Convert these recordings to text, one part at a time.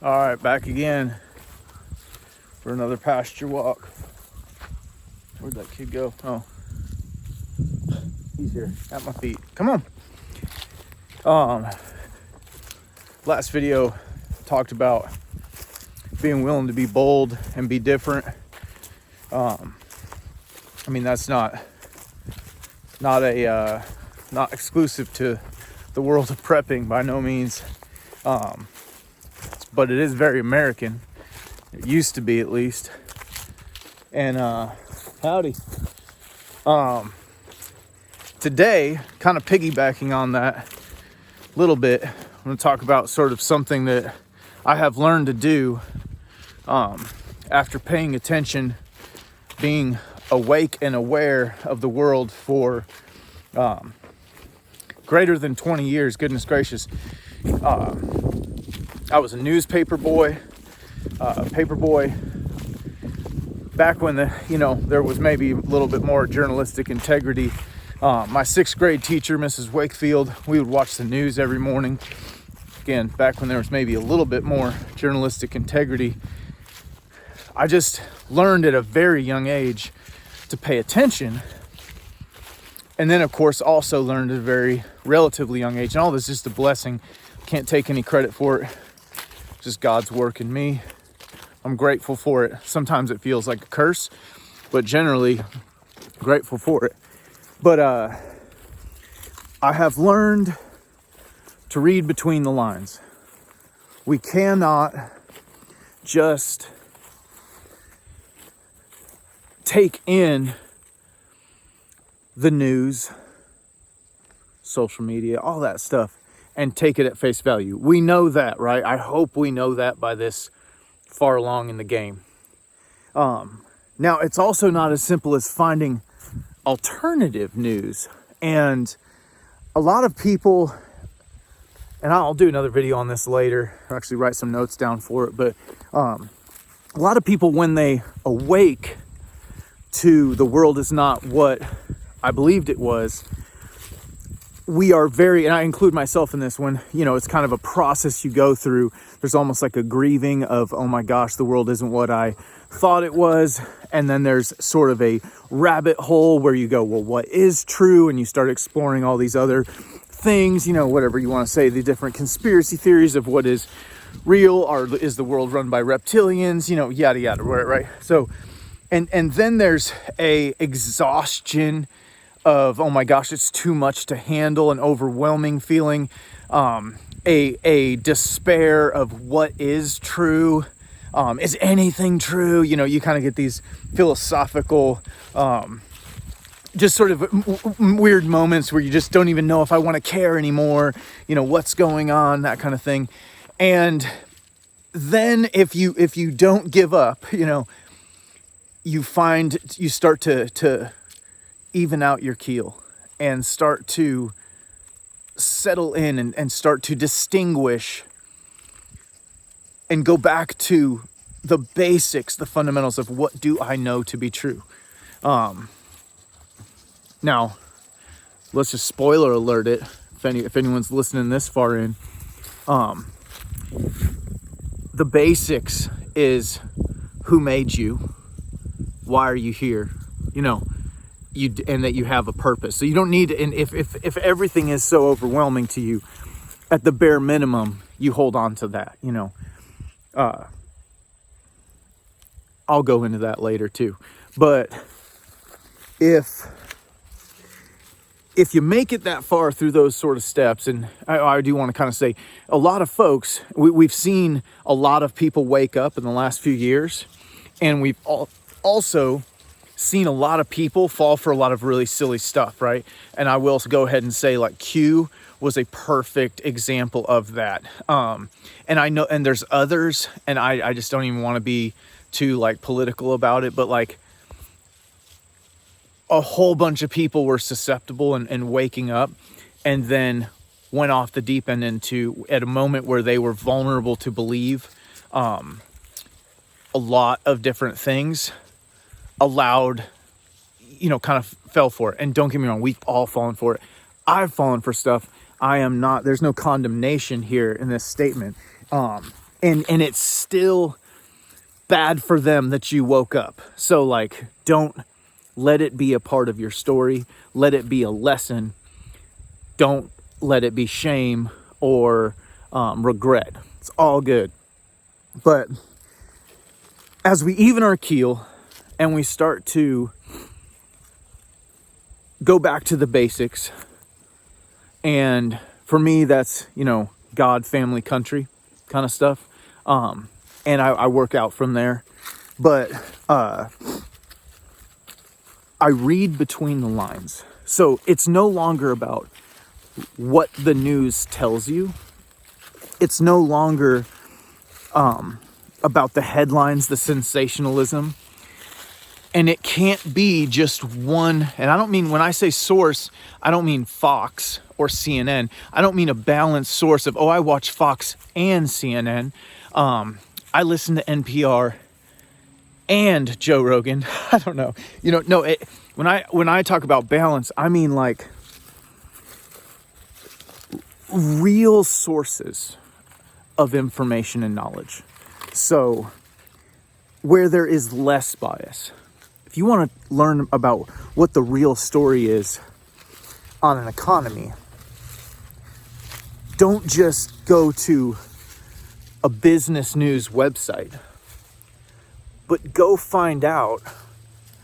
All right, back again for another pasture walk. Where'd that kid go? Oh, he's here at my feet. Come on. Last video talked about being willing to be bold and be different. I mean, that's not exclusive to the world of prepping by no means. But it is very American. It used to be, at least. And howdy. Today, kind of piggybacking on that a little bit, I'm going to talk about sort of something that I have learned to do after paying attention, being awake and aware of the world for greater than 20 years. Goodness gracious. I was a newspaper boy, paper boy, back when there was maybe a little bit more journalistic integrity. My sixth grade teacher, Mrs. Wakefield, we would watch the news every morning. Again, back when there was maybe a little bit more journalistic integrity. I just learned at a very young age to pay attention. And then, of course, also learned at a very relatively young age. And all this is just a blessing. Can't take any credit for it. Just God's work in me. I'm grateful for it. Sometimes it feels like a curse, but generally grateful for it. But I have learned to read between the lines. We cannot just take in the news, social media, all that stuff, and take it at face value. We know that, right? I hope we know that by this far along in the game. Now, it's also not as simple as finding alternative news. And a lot of people, and I'll do another video on this later, I'll actually write some notes down for it, but a lot of people, when they awake to the world is not what I believed it was, we are very, and I include myself in this one, it's kind of a process you go through. There's almost like a grieving of, oh my gosh, the world isn't what I thought it was. And then there's sort of a rabbit hole where you go, well, what is true? And you start exploring all these other things, whatever you want to say, the different conspiracy theories of what is real, or is the world run by reptilians, yada, yada, right? So, and then there's a exhaustion of, oh my gosh, it's too much to handle, an overwhelming feeling, a despair of what is true. Is anything true? You kind of get these philosophical, just sort of weird moments where you just don't even know if I want to care anymore, what's going on, that kind of thing. And then if you don't give up, you start to even out your keel and start to settle in and start to distinguish and go back to the basics, the fundamentals of what do I know to be true. Now, let's just spoiler alert it, if anyone's listening this far in. The basics is who made you, why are you here, and that you have a purpose. So you don't need, and if everything is so overwhelming to you, at the bare minimum, you hold on to that, I'll go into that later too. But if you make it that far through those sort of steps, and I do want to kind of say, a lot of folks, we've seen a lot of people wake up in the last few years, and we've also seen a lot of people fall for a lot of really silly stuff, right? And I will go ahead and say, like, Q was a perfect example of that. And I know, and there's others, and I just don't even want to be too like political about it, but like a whole bunch of people were susceptible and waking up, and then went off the deep end at a moment where they were vulnerable to believe a lot of different things, allowed, kind of fell for it. And don't get me wrong, we've all fallen for it. I've fallen for stuff. I am not, there's no condemnation here in this statement. And it's still bad for them that you woke up. So like, don't let it be a part of your story. Let it be a lesson. Don't let it be shame or regret. It's all good. But as we even our keel and we start to go back to the basics, and for me, that's, God, family, country kind of stuff. And I work out from there. But I read between the lines. So it's no longer about what the news tells you. It's no longer about the headlines, the sensationalism. And it can't be just one. And I don't mean, when I say source, I don't mean Fox or CNN. I don't mean a balanced source of, I watch Fox and CNN. I listen to NPR and Joe Rogan. I don't know. When I talk about balance, I mean like real sources of information and knowledge. So where there is less bias. If you want to learn about what the real story is on an economy, don't just go to a business news website, but go find out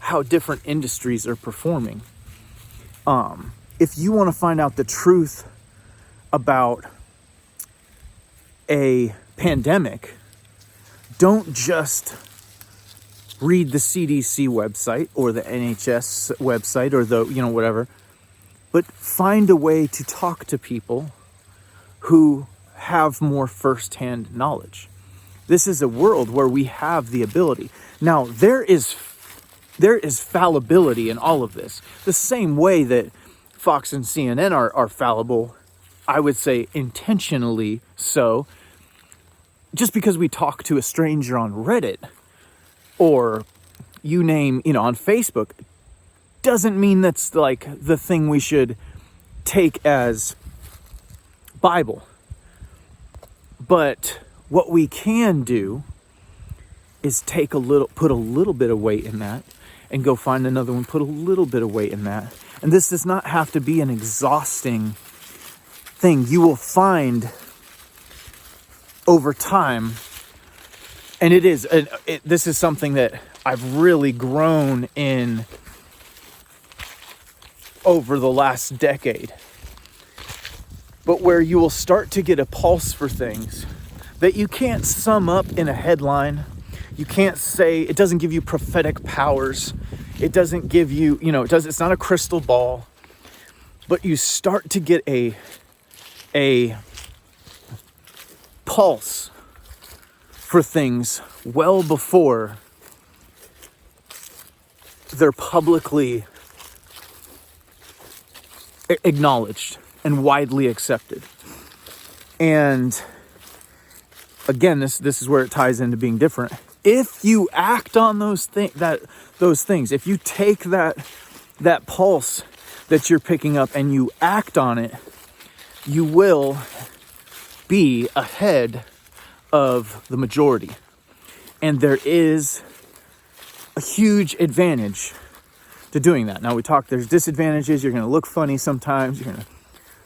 how different industries are performing. If you want to find out the truth about a pandemic, don't just read the CDC website or the NHS website or the, whatever, but find a way to talk to people who have more firsthand knowledge. This is a world where we have the ability. Now, there is fallibility in all of this. The same way that Fox and CNN are fallible, I would say intentionally so. Just because we talk to a stranger on Reddit or you name, on Facebook, doesn't mean that's like the thing we should take as Bible. But what we can do is put a little bit of weight in that and go find another one, put a little bit of weight in that. And this does not have to be an exhausting thing. You will find over time, and this is something that I've really grown in over the last decade, but where you will start to get a pulse for things that you can't sum up in a headline. You can't say, it doesn't give you prophetic powers. It doesn't give you, it's not a crystal ball, but you start to get a pulse for things well before they're publicly acknowledged and widely accepted. And again, this is where it ties into being different. If you act on those things, if you take that pulse that you're picking up and you act on it, you will be ahead of the majority. And there is a huge advantage to doing that. Now there's disadvantages. You're going to look funny sometimes. You're going to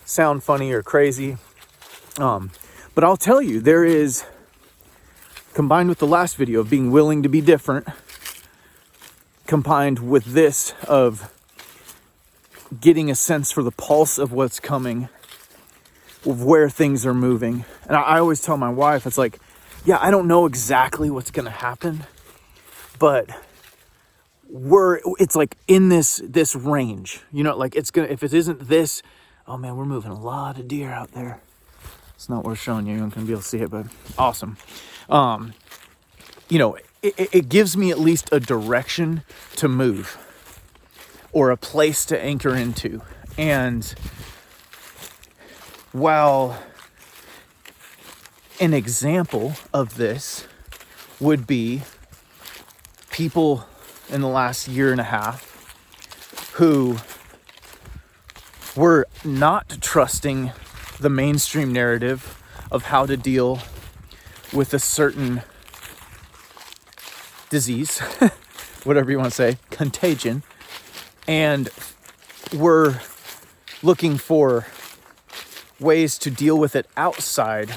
sound funny or crazy. But I'll tell you, there is, combined with the last video of being willing to be different, combined with this of getting a sense for the pulse of what's coming, of where things are moving. And I always tell my wife, it's like, yeah, I don't know exactly what's going to happen, but it's like in this range, like if it isn't this, oh man, we're moving a lot of deer out there. It's not worth showing you. You're not going to be able to see it, but awesome. It gives me at least a direction to move or a place to anchor into. And while an example of this would be people in the last year and a half who were not trusting the mainstream narrative of how to deal with a certain disease, whatever you want to say, contagion, and we're looking for ways to deal with it outside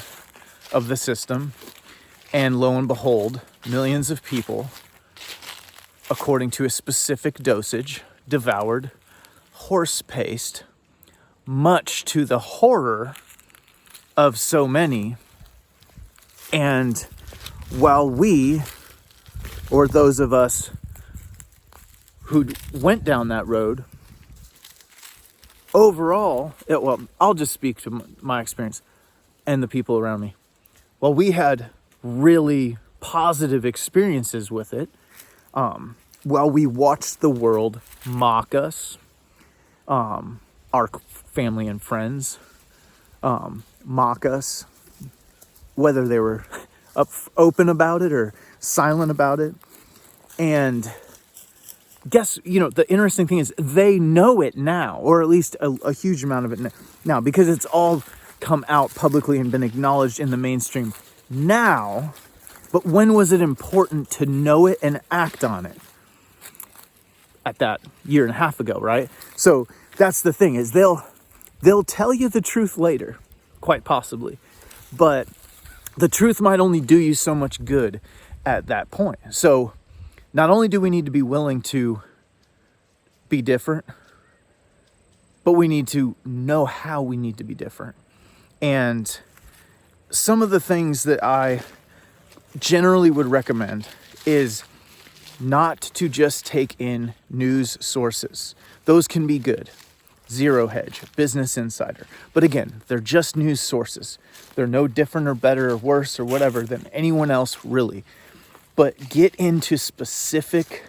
of the system. And lo and behold, millions of people, according to a specific dosage, devoured horse paste, much to the horror of so many. And while we, or those of us who went down that road, overall, I'll just speak to my experience and the people around me. Well, we had really positive experiences with it. While we watched the world mock us, our family and friends mock us, whether they were open about it or silent about it. And the interesting thing is they know it now, or at least a huge amount of it now, because it's all come out publicly and been acknowledged in the mainstream now. But when was it important to know it and act on it? At that year and a half ago, right? So that's the thing, is they'll tell you the truth later, quite possibly, but the truth might only do you so much good at that point. So not only do we need to be willing to be different, but we need to know how we need to be different. And some of the things that I generally would recommend is not to just take in news sources. Those can be good. Zero Hedge, Business Insider. But again, they're just news sources. They're no different or better or worse or whatever than anyone else, really. But get into specific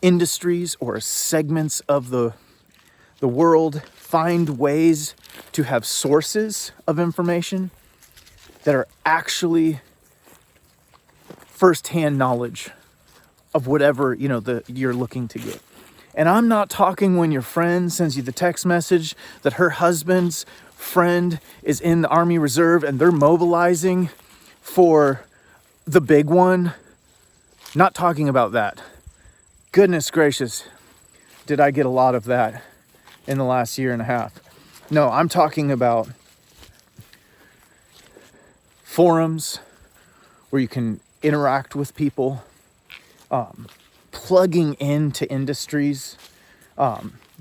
industries or segments of the world. Find ways to have sources of information that are actually firsthand knowledge of whatever, you're looking to get. And I'm not talking when your friend sends you the text message that her husband's friend is in the Army Reserve and they're mobilizing for the big one. Not talking about that. Goodness gracious, did I get a lot of that in the last year and a half. No, I'm talking about forums where you can interact with people, plugging into industries,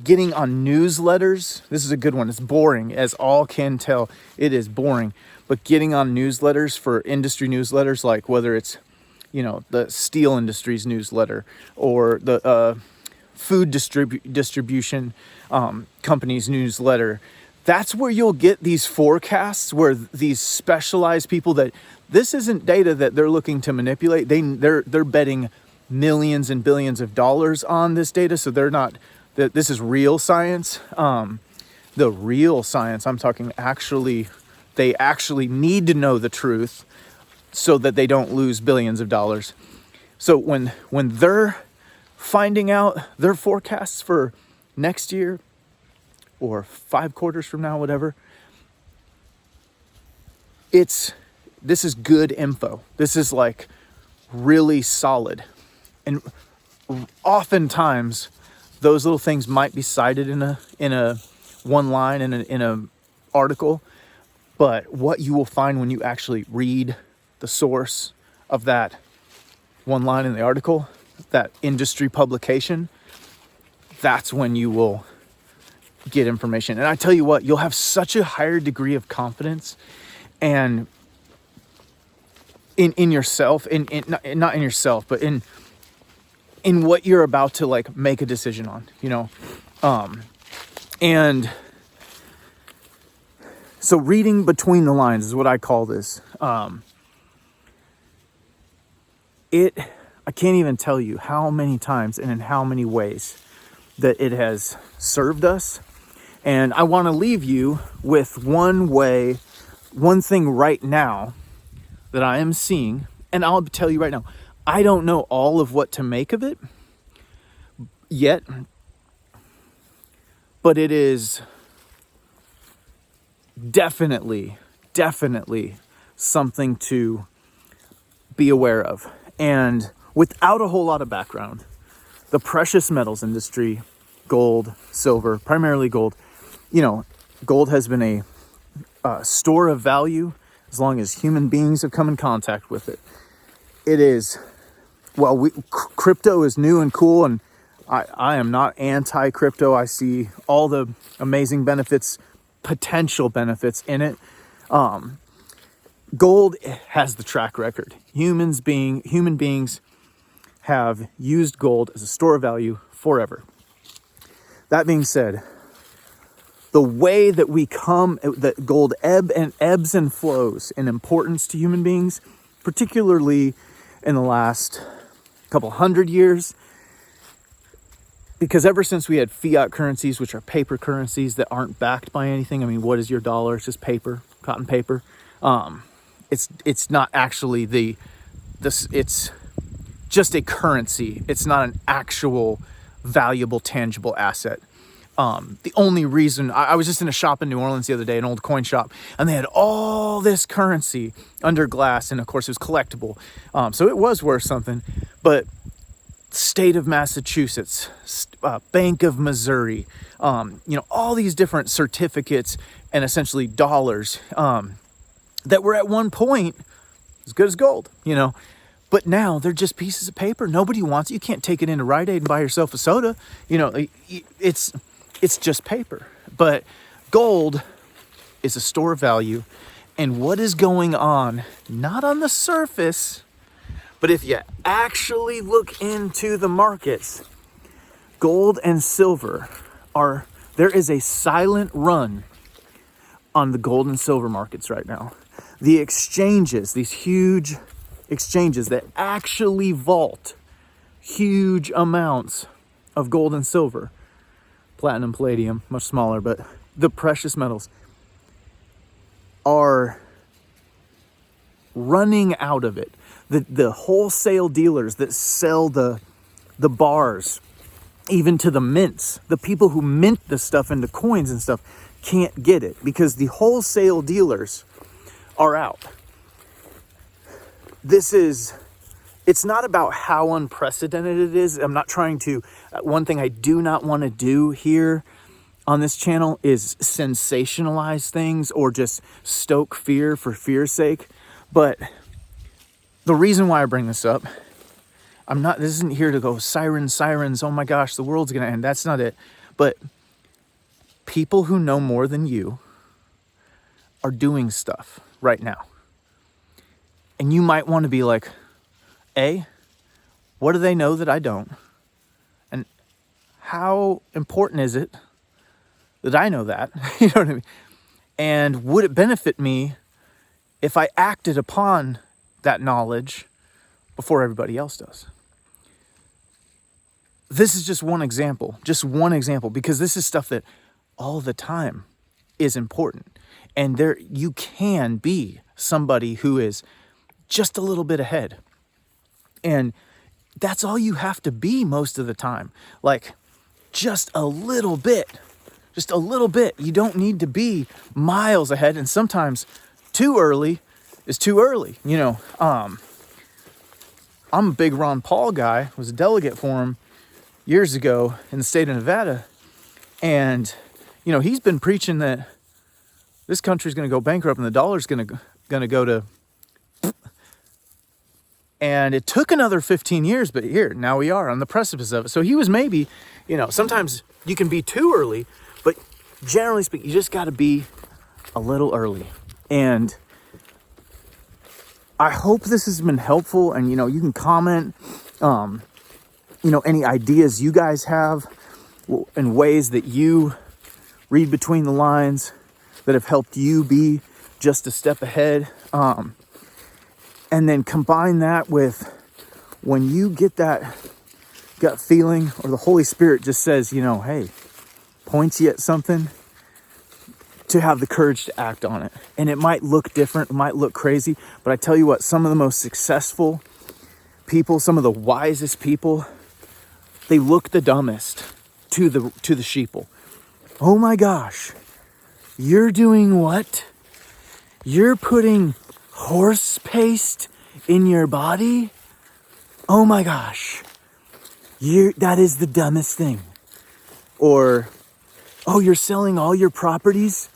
getting on newsletters. This is a good one. It's boring, as all can tell. It is boring. But getting on newsletters for industry newsletters, like whether it's, the steel industry's newsletter or the food distribution company's newsletter. That's where you'll get these forecasts where these specialized people that this isn't data that they're looking to manipulate. They're betting millions and billions of dollars on this data. So they're not, this is real science. The real science, I'm talking they actually need to know the truth so that they don't lose billions of dollars. So when they're finding out their forecasts for next year or 5 quarters from now, whatever, this is good info. This is like really solid. And oftentimes those little things might be cited in a one line in a article, but what you will find when you actually read the source of that one line in the article, that industry publication, that's when you will get information. And I tell you what, you'll have such a higher degree of confidence and in yourself, not in yourself, but in what you're about to like make a decision on, and so reading between the lines is what I call this. I can't even tell you how many times and in how many ways that it has served us. And I want to leave you with one thing right now that I am seeing. And I'll tell you right now, I don't know all of what to make of it yet, but it is definitely something to be aware of. And without a whole lot of background, the precious metals industry, gold, silver, primarily gold, gold has been a store of value as long as human beings have come in contact with it. It is, crypto is new and cool, and I am not anti-crypto. I see all the amazing benefits, potential benefits in it. Gold has the track record. Human beings have used gold as a store of value forever. That being said, the way that gold ebbs and flows in importance to human beings, particularly in the last couple hundred years, because ever since we had fiat currencies, which are paper currencies that aren't backed by anything. I mean, what is your dollar? It's just paper, cotton paper. It's not actually it's just a currency. It's not an actual valuable, tangible asset. The only reason I was just in a shop in New Orleans the other day, an old coin shop, and they had all this currency under glass, and of course it was collectible. So it was worth something, but state of Massachusetts, Bank of Missouri, all these different certificates and essentially dollars, that were at one point as good as gold, but now they're just pieces of paper. Nobody wants it. You can't take it into Rite Aid and buy yourself a soda. It's just paper. But gold is a store of value. And what is going on, not on the surface, but if you actually look into the markets, gold and silver there is a silent run on the gold and silver markets right now. The exchanges, these huge exchanges that actually vault huge amounts of gold and silver, platinum, palladium, much smaller, but the precious metals are running out of it. The wholesale dealers that sell the bars, even to the mints, the people who mint the stuff into coins and stuff, can't get it because the wholesale dealers are out. It's not about how unprecedented it is. I'm not trying to, one thing I do not want to do here on this channel is sensationalize things or just stoke fear for fear's sake. But the reason why I bring this up, this isn't here to go sirens, oh my gosh, the world's going to end. That's not it. But people who know more than you are doing stuff right now. And you might want to be like, what do they know that I don't? And how important is it that I know that? You know what I mean? And would it benefit me if I acted upon that knowledge before everybody else does? This is just one example, because this is stuff that all the time is important. And you can be somebody who is just a little bit ahead. And that's all you have to be most of the time. Like just a little bit. You don't need to be miles ahead. And sometimes too early is too early. I'm a big Ron Paul guy. Was a delegate for him years ago in the state of Nevada. And, he's been preaching that this country's going to go bankrupt and the dollar's going to go to... And it took another 15 years, but now we are on the precipice of it. So he was maybe, sometimes you can be too early, but generally speaking, you just got to be a little early. And I hope this has been helpful. And, you can comment, any ideas you guys have and ways that you read between the lines that have helped you be just a step ahead. And then combine that with when you get that gut feeling or the Holy Spirit just says, hey, points you at something, to have the courage to act on it. And it might look different, it might look crazy, but I tell you what, some of the most successful people, some of the wisest people, they look the dumbest to the sheeple. Oh my gosh, you're doing what? You're putting horse paste in your body? Oh my gosh. That is the dumbest thing. Or, oh, you're selling all your properties?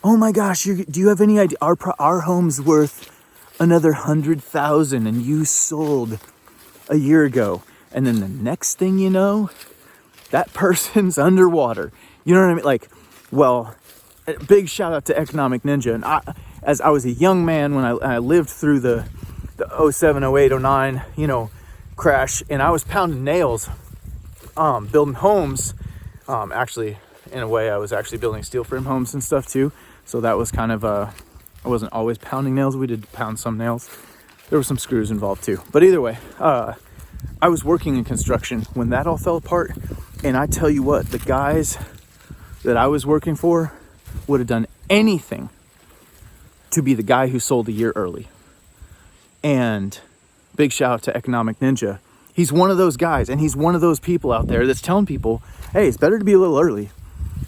Oh my gosh, do you have any idea? Our home's worth another 100,000 and you sold a year ago. And then the next thing you know, that person's underwater. You know what I mean? Like, well, a big shout out to Economic Ninja. And as I was a young man, when I lived through the 07, 08, 09, crash, and I was pounding nails, building homes. Actually, in a way, I was actually building steel frame homes and stuff too. So that was kind of, I wasn't always pounding nails. We did pound some nails. There were some screws involved too. But either way, I was working in construction when that all fell apart. And I tell you what, the guys that I was working for would have done anything to be the guy who sold a year early. And big shout out to Economic Ninja. He's one of those guys, and he's one of those people out there that's telling people, hey, it's better to be a little early.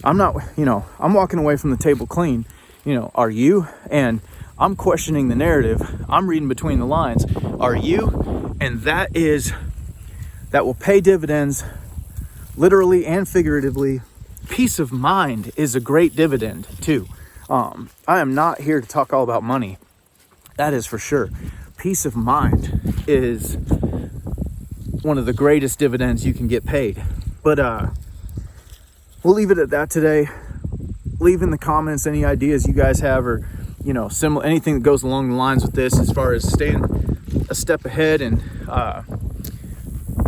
I'm not, I'm walking away from the table clean. Are you? And I'm questioning the narrative. I'm reading between the lines. Are you? And that will pay dividends, literally and figuratively. Peace of mind is a great dividend too. I am not here to talk all about money. That is for sure. Peace of mind is one of the greatest dividends you can get paid. But we'll leave it at that today. Leave in the comments any ideas you guys have, or similar, anything that goes along the lines with this, as far as staying a step ahead and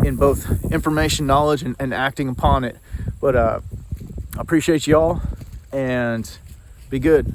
in both information, knowledge, and acting upon it. But I appreciate y'all, and be good.